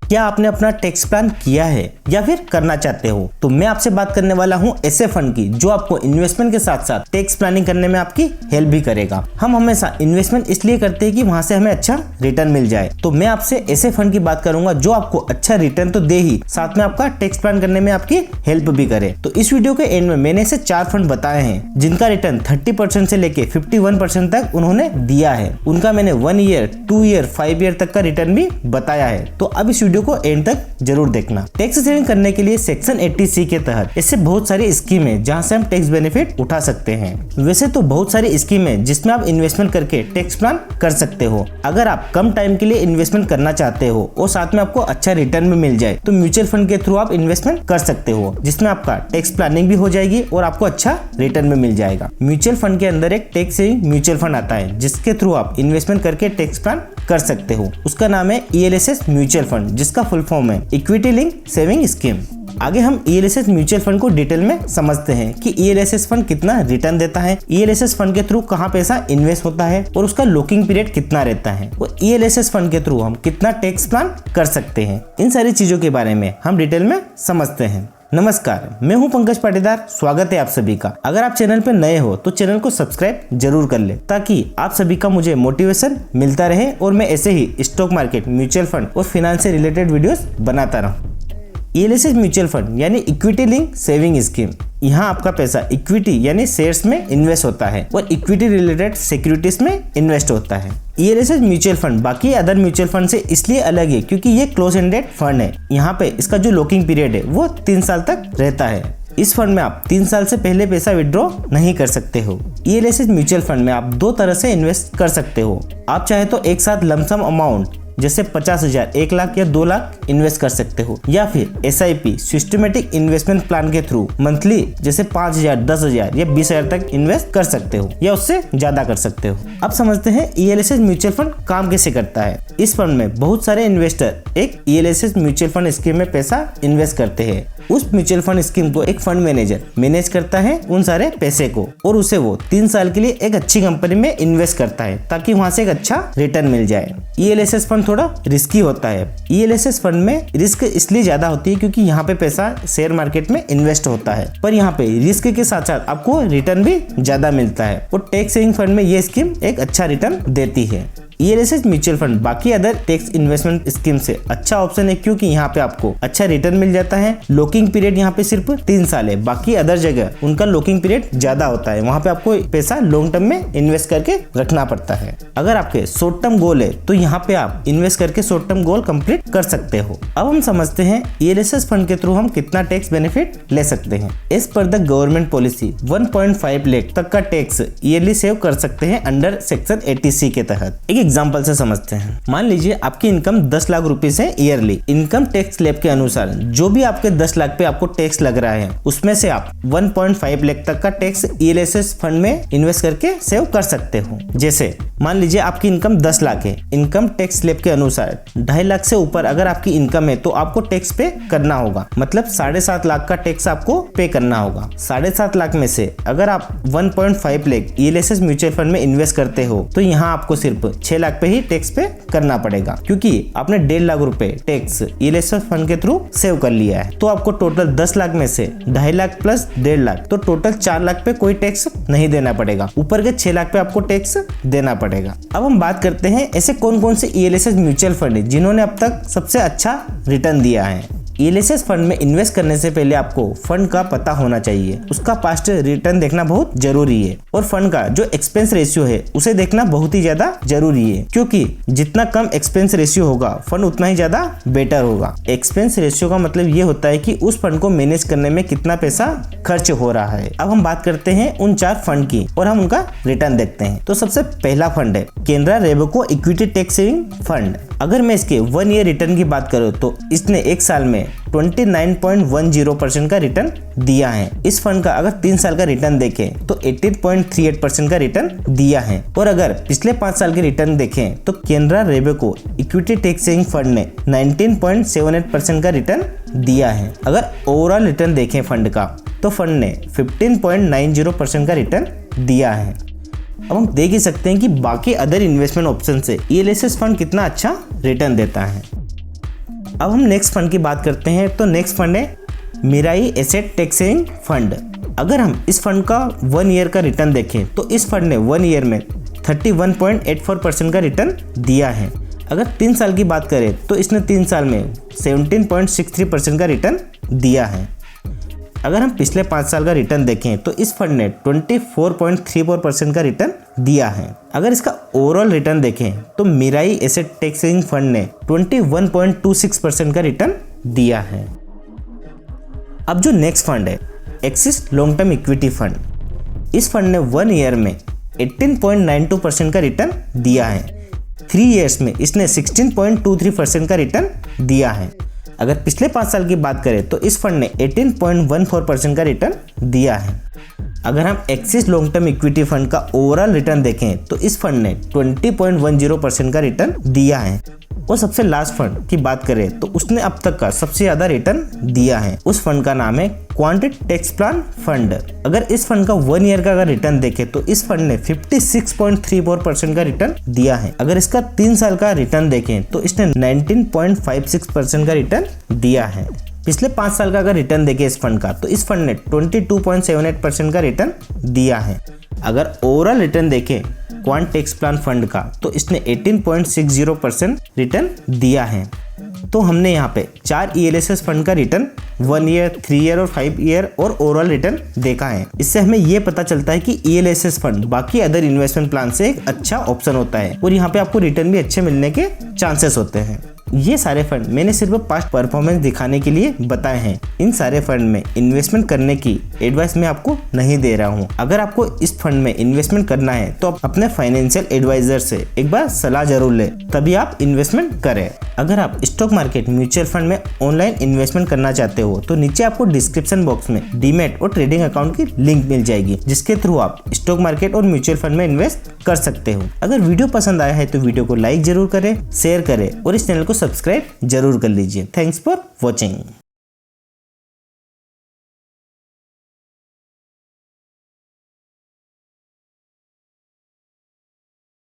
क्या आपने अपना टैक्स प्लान किया है या फिर करना चाहते हो? तो मैं आपसे बात करने वाला हूं ऐसे फंड की जो आपको इन्वेस्टमेंट के साथ साथ टैक्स प्लानिंग करने में आपकी हेल्प भी करेगा। हम हमेशा इन्वेस्टमेंट इसलिए करते हैं कि वहां से हमें अच्छा रिटर्न मिल जाए। तो मैं आपसे ऐसे फंड की बात करूंगा जो आपको अच्छा रिटर्न तो दे ही, साथ में आपका टैक्स प्लान करने में आपकी हेल्प भी करे। तो इस वीडियो के एंड में मैंने ऐसे 4 फंड बताए हैं जिनका रिटर्न 30% से लेके 51% तक उन्होंने दिया है। उनका मैंने 1 ईयर, 2 ईयर, 5 ईयर तक का रिटर्न भी बताया है। तो अब इस वीडियो को एंड तक जरूर देखना। टैक्स सेविंग करने के लिए सेक्शन 80C के तहत ऐसे बहुत सारी स्कीम है जहां से हम टैक्स बेनिफिट उठा सकते हैं। वैसे तो बहुत सारी स्कीम है जिसमें आप इन्वेस्टमेंट करके टैक्स प्लान कर सकते हो। अगर आप कम टाइम के लिए इन्वेस्टमेंट करना चाहते हो और साथ में आपको अच्छा रिटर्न भी मिल जाए तो म्यूचुअल फंड के थ्रू आप इन्वेस्टमेंट कर सकते हो, जिसमें आपका टैक्स प्लानिंग भी हो जाएगी और आपको अच्छा रिटर्न भी मिल जाएगा। म्यूचुअल फंड के अंदर एक टैक्स सेविंग म्यूचुअल फंड आता है जिसके थ्रू आप इन्वेस्टमेंट करके टैक्स प्लान कर सकते हो। उसका नाम है ELSS म्यूचुअल फंड, जिसका फुल फॉर्म है इक्विटी लिंक सेविंग स्कीम। आगे हम ELSS म्यूचुअल फंड को डिटेल में समझते हैं कि ELSS फंड कितना रिटर्न देता है, ELSS फंड के थ्रू कहाँ पैसा इन्वेस्ट होता है और उसका लॉकिंग पीरियड कितना रहता है, और ELSS फंड के थ्रू हम कितना टैक्स प्लान कर सकते हैं। इन सारी चीजों के बारे में हम डिटेल में समझते हैं। नमस्कार, मैं हूं पंकज पाटीदार। स्वागत है आप सभी का। अगर आप चैनल पर नए हो तो चैनल को सब्सक्राइब जरूर कर ले ताकि आप सभी का मुझे मोटिवेशन मिलता रहे और मैं ऐसे ही स्टॉक मार्केट, म्यूचुअल फंड और फाइनेंस से रिलेटेड वीडियोस बनाता रहूं। ELSS म्यूचुअल फंड यानी इक्विटी लिंक सेविंग स्कीम, यहाँ आपका पैसा इक्विटी यानी शेयर्स में इन्वेस्ट होता है और इक्विटी रिलेटेड सिक्योरिटीज में इन्वेस्ट होता है। ELSS म्यूचुअल फंड बाकी अदर म्यूचुअल फंड से इसलिए अलग है क्योंकि ये क्लोज एंडेड फंड है। यहाँ पे इसका जो लॉकिंग पीरियड है वो 3 साल तक रहता है। इस फंड में आप 3 साल से पहले पैसा विड्रॉ नहीं कर सकते हो। ELSS म्यूचुअल फंड में आप 2 तरह से इन्वेस्ट कर सकते हो। आप चाहे तो एक साथ लमसम अमाउंट जैसे 50,000, 1 लाख या 2 लाख इन्वेस्ट कर सकते हो, या फिर SIP सिस्टमेटिक इन्वेस्टमेंट प्लान के थ्रू मंथली जैसे 5,000, 10,000 या 20,000 तक इन्वेस्ट कर सकते हो या उससे ज्यादा कर सकते हो। अब समझते हैं ELSS म्यूचुअल फंड काम कैसे करता है। इस फंड में बहुत सारे इन्वेस्टर एक ELSS म्यूचुअल फंड स्कीम में पैसा इन्वेस्ट करते हैं। उस म्यूचुअल फंड स्कीम को एक फंड मैनेजर मैनेज करता है उन सारे पैसे को, और उसे वो 3 साल के लिए एक अच्छी कंपनी में इन्वेस्ट करता है ताकि वहां से एक अच्छा रिटर्न मिल जाए। ELSS फंड थोड़ा रिस्की होता है। ELSS फंड में रिस्क इसलिए ज्यादा होती है क्योंकि यहाँ पे पैसा शेयर मार्केट में इन्वेस्ट होता है, पर यहाँ पे रिस्क के साथ साथ आपको रिटर्न भी ज्यादा मिलता है, और टैक्स सेविंग फंड में ये स्कीम एक अच्छा रिटर्न देती है। ELSS म्यूचुअल फंड बाकी अदर टैक्स इन्वेस्टमेंट स्कीम से अच्छा ऑप्शन है क्योंकि यहाँ पे आपको अच्छा रिटर्न मिल जाता है। लॉकिंग पीरियड यहाँ पे सिर्फ 3 साल है, बाकी अदर जगह उनका लॉकिंग पीरियड ज्यादा होता है। वहाँ पे आपको पैसा लॉन्ग टर्म में इन्वेस्ट करके रखना पड़ता है। अगर आपके शॉर्ट टर्म गोल है तो यहाँ पे आप इन्वेस्ट करके शॉर्ट टर्म गोल कंप्लीट कर सकते हो। अब हम समझते हैं ELSS फंड के थ्रू हम कितना टैक्स बेनिफिट ले सकते हैं। As per the government policy 1.5 lakh तक का टैक्स ईयरली सेव कर सकते हैं अंडर सेक्शन 80C के तहत। एग्जाम्पल से समझते हैं। मान लीजिए आपकी इनकम 10 लाख रुपीस है ईयरली। इनकम टैक्स स्लैब के अनुसार जो भी आपके 10 लाख पे आपको टैक्स लग रहा है उसमें से आप 1.5 लाख तक का टैक्स ELSS फंड में इन्वेस्ट करके सेव कर सकते हो। जैसे मान लीजिए आपकी इनकम 10 लाख है। इनकम टैक्स स्लैब के अनुसार 2.5 लाख से ऊपर अगर आपकी इनकम है तो आपको टैक्स पे करना होगा, मतलब 7.5 लाख का टैक्स आपको पे करना होगा। 7.5 लाख में से अगर आप 1.5 लाख ELSS म्यूचुअल फंड में इन्वेस्ट करते हो तो यहाँ आपको सिर्फ 6 लाख पे ही टैक्स पे करना पड़ेगा क्योंकि आपने 1.5 लाख रुपए टैक्स ELSS फंड के थ्रू सेव कर लिया है। तो आपको टोटल 10 लाख में से 2.5 लाख प्लस 1.5 लाख तो टोटल 4 लाख पे कोई टैक्स नहीं देना पड़ेगा। ऊपर के 6 लाख पे आपको टैक्स देना पड़ेगा। अब हम बात करते हैं ऐसे कौन कौन से ELSS म्यूचुअल फंड है जिन्होंने अब तक सबसे अच्छा रिटर्न दिया है। ELSS फंड में इन्वेस्ट करने से पहले आपको फंड का पता होना चाहिए, उसका पास्ट रिटर्न देखना बहुत जरूरी है, और फंड का जो एक्सपेंस रेशियो है उसे देखना बहुत ही ज्यादा जरूरी है क्योंकि जितना कम एक्सपेंस रेशियो होगा फंड उतना ही ज्यादा बेटर होगा। एक्सपेंस रेशियो का मतलब ये होता है कि उस फंड को मैनेज करने में कितना पैसा खर्च हो रहा है। अब हम बात करते हैं उन 4 फंड की और हम उनका रिटर्न देखते हैं। तो सबसे पहला फंड है Canara Robeco equity tax saving fund. अगर मैं इसके 1 ईयर रिटर्न की बात करूँ तो इसने 1 साल में 29.10% का रिटर्न दिया है। इस फंड का अगर 3 साल का रिटर्न देखें तो 18.38% का रिटर्न दिया है, और अगर पिछले 5 साल के रिटर्न देखें तो Canara Robeco equity tax saving fund ने 19.78% का रिटर्न दिया है। अगर ओवरऑल रिटर्न देखें फंड का तो फंड ने 15.90% का रिटर्न दिया है। अब हम देख ही सकते हैं कि बाकी अदर इन्वेस्टमेंट ऑप्शन से ELSS फंड कितना अच्छा रिटर्न देता है। अब हम नेक्स्ट फंड की बात करते हैं। तो नेक्स्ट फंड है Mirae asset tax saving fund. अगर हम इस फंड का 1 ईयर का रिटर्न देखें तो इस फंड ने 1 ईयर में 31.84% का रिटर्न दिया है। अगर 3 साल की बात करें तो इसने 3 साल में 17.63% का रिटर्न दिया है। अगर हम पिछले 5 साल का रिटर्न देखें तो इस फंड ने 24.34% का रिटर्न दिया है। अगर इसका ओवरऑल रिटर्न देखें तो Mirae asset tax saving fund ने 21.26% का रिटर्न दिया है। अब जो नेक्स्ट फंड है Axis long term equity fund, इस फंड ने 1 ईयर में 18.92% का रिटर्न दिया है। 3 ईयर्स में इसने 16.23% का रिटर्न दिया है। अगर पिछले 5 साल की बात करें तो इस फंड ने 18.14% का रिटर्न दिया है। अगर हम axis long term equity fund का ओवरऑल रिटर्न देखें तो इस फंड ने 20.10% का रिटर्न दिया है। और सबसे लास्ट फंड की बात करें तो उसने अब तक का सबसे ज्यादा रिटर्न दिया है। उस फंड का नाम है क्वांटिट टैक्स प्लान फंड। अगर इस फंड का 1 ईयर का अगर रिटर्न देखें तो इस फंड ने 56.34% का रिटर्न दिया है। अगर इसका 3 साल का रिटर्न देखें तो इसने 19.56% का रिटर्न दिया है। पिछले 5 साल का अगर रिटर्न देखें इस फंड का तो इस फंड ने 22.78% का रिटर्न दिया है। अगर ओवरऑल रिटर्न देखें क्वांट टैक्स प्लान फंड का तो इसने 18.60% रिटर्न दिया है। तो हमने यहाँ पे 4 ELSS फंड का रिटर्न 1 ईयर, 3 ईयर और 5 ईयर और ओवरऑल रिटर्न देखा है। इससे हमें ये पता चलता है कि ELSS फंड बाकी अदर इन्वेस्टमेंट प्लान से एक अच्छा ऑप्शन होता है और यहाँ पे आपको रिटर्न भी अच्छे मिलने के चांसेस होते हैं। ये सारे फंड मैंने सिर्फ पास्ट परफॉर्मेंस दिखाने के लिए बताए हैं। इन सारे फंड में इन्वेस्टमेंट करने की एडवाइस मैं आपको नहीं दे रहा हूँ। अगर आपको इस फंड में इन्वेस्टमेंट करना है तो आप अपने फाइनेंशियल एडवाइजर से एक बार सलाह जरूर लें, तभी आप इन्वेस्टमेंट करें। अगर आप स्टॉक मार्केट, म्यूचुअल फंड में ऑनलाइन इन्वेस्टमेंट करना चाहते हो तो नीचे आपको डिस्क्रिप्शन बॉक्स में डीमैट और ट्रेडिंग अकाउंट की लिंक मिल जाएगी, जिसके थ्रू आप स्टॉक मार्केट और म्यूचुअल फंड में इन्वेस्ट कर सकते हो। अगर वीडियो पसंद आया है तो वीडियो को लाइक जरूर करें, शेयर करें और इस चैनल को सब्सक्राइब जरूर कर लीजिए। Thanks for watching.